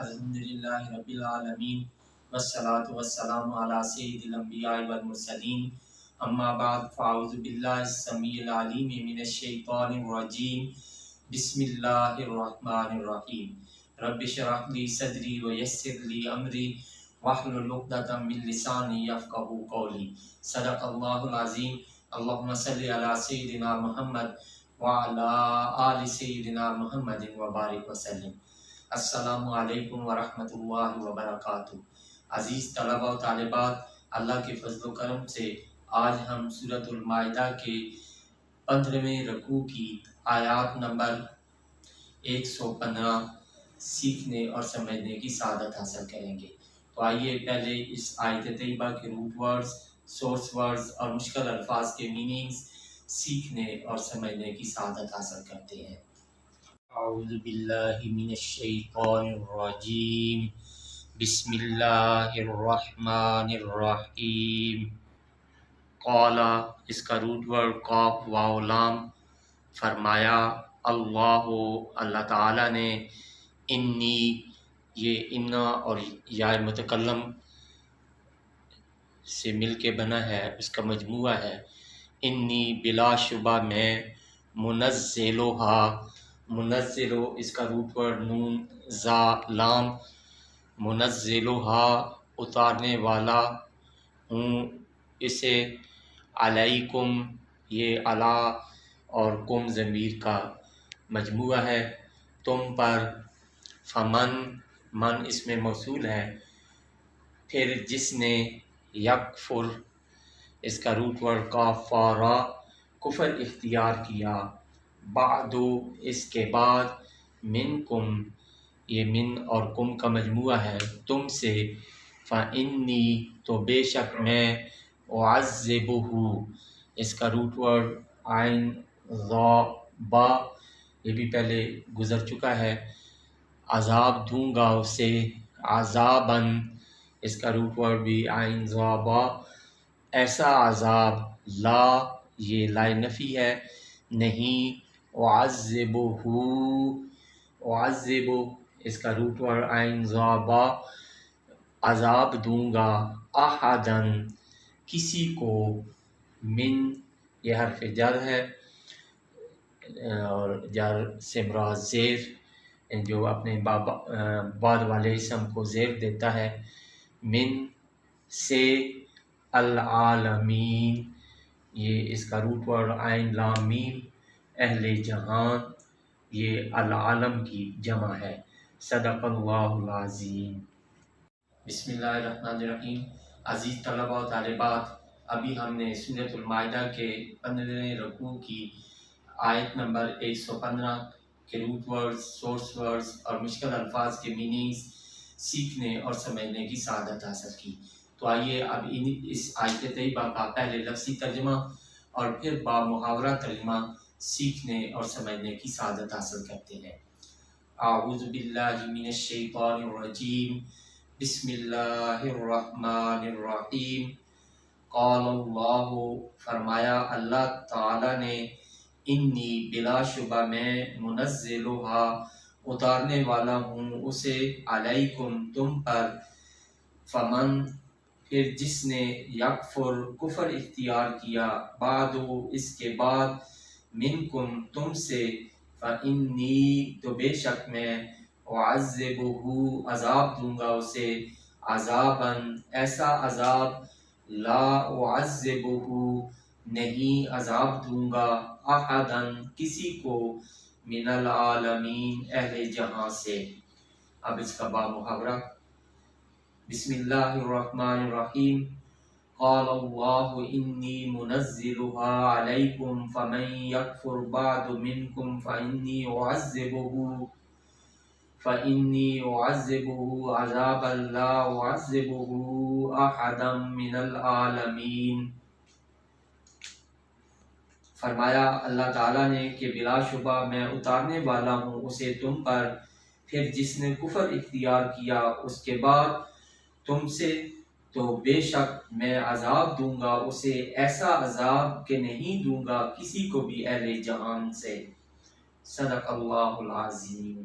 الحمدللہ رب العالمین والصلاة والسلام علی سید الانبیاء والمرسلین اما بعد فاعوذ باللہ السمیع العلیم من الشیطان الرجیم بسم اللہ الرحمن الرحیم رب اشرح لی صدری ویسر لی امری واحلل عقدۃ من لسانی یفقہوا قولی صدق اللہ العظیم اللہم صلی علی سیدنا محمد وعلی آل سیدنا محمد وبارک وسلم۔ السلام علیکم ورحمۃ اللہ وبرکاتہ۔ عزیز طلبہ و طالبات، اللہ کے فضل و کرم سے آج ہم سورۃ المائدہ کے 15ویں رکوع کی آیات نمبر 115 سیکھنے اور سمجھنے کی سعادت حاصل کریں گے۔ تو آئیے پہلے اس آیت طیبہ کے روٹ ورڈز، سورس ورڈز اور مشکل الفاظ کے میننگز سیکھنے اور سمجھنے کی سعادت حاصل کرتے ہیں۔ اعوذ باللہ من الشیطان الرجیم، بسم اللہ الرحمن الرحیم۔ قال، اس کا روٹ ورڈ قاف واو لام، فرمایا اللہ تعالیٰ نے، انی، یہ انا اور یا متکلم سے مل کے بنا ہے، اس کا مجموعہ ہے۔ انی بلا شبہ میں، منزلھا، منزلو اس کا روٹ ورڈ نون زا لام، منزلھا اتارنے والا ہوں اسے، علیکم، یہ علی اور کم ضمیر کا مجموعہ ہے، تم پر، فمن، من اس میں موصول ہے، پھر جس نے، یکفر اس کا روٹ ورڈ کاف را، کفر اختیار کیا، بعد اس کے بعد، منکم، یہ من اور کم کا مجموعہ ہے، تم سے، فانی تو بے شک میں، اعذبہ اس کا روٹ ورڈ عین ضا با، یہ بھی پہلے گزر چکا ہے، عذاب دوں گا اسے، عذاباً اس کا روٹ ورڈ بھی عین ضا با، ایسا عذاب، لا یہ لا نفی ہے، نہیں، اعذبہ، اعذب اس کا روٹ ورڈ عین ضا با، عذاب دوں گا، احداً کسی کو، من یہ حرف جر ہے اور جر سے مراد زیر، جو اپنے بعد والے اسم کو زیر دیتا ہے، من سے، العالمین یہ اس کا روٹ ورڈ عین لام میم، اہل جہان، یہ العالم کی جمع ہے۔ صدق اللہ العظیم۔ بسم اللہ الرحمن الرحیم۔ عزیز طلبہ و طالبات، ابھی ہم نے سورۃ المائدہ کے 15ویں رکوع کی آیت نمبر 115 کے روٹ ورڈز، سورس ورڈز اور مشکل الفاظ کے میننگز سیکھنے اور سمجھنے کی سعادت حاصل کی۔ تو آئیے اب اس آیت طیبہ کا پہلے لفظی ترجمہ اور پھر با محاورہ ترجمہ سیکھنے اور سمجھنے کی سعادت حاصل کرتے ہیں۔ اعوذ باللہ من الشیطان الرجیم، بسم اللہ الرحمن الرحیم۔ قال اللہ، فرمایا اللہ تعالیٰ نے، انی بلا شبہ میں، منزلھا اتارنے والا ہوں اسے، علیکم تم پر، فمن پھر جس نے، یکفر کفر اختیار کیا، بعد اس کے بعد، منکم تم سے، فانی تو بے شک میں، اعذبہ عذاب دوں گا اسے، عذاباً ایسا عذاب، لا اعذبہ نہیں عذاب دوں گا، احداً کسی کو، من العالمین اہل جہاں سے۔ اب اس کا با محاورہ، بسم اللہ الرحمن الرحیم۔ قال اللہ انی منزلھا علیکم فمن یکفر بعد منکم فانی اعذبہ عذابا لا اعذبہ احدا من العالمین۔ فرمایا اللہ تعالیٰ نے کہ بلا شبہ میں اتارنے والا ہوں اسے تم پر، پھر جس نے کفر اختیار کیا اس کے بعد تم سے، تو بے شک میں عذاب دوں گا اسے، ایسا عذاب کہ نہیں دوں گا کسی کو بھی اہل جہان سے۔ صدق اللہ العظیم۔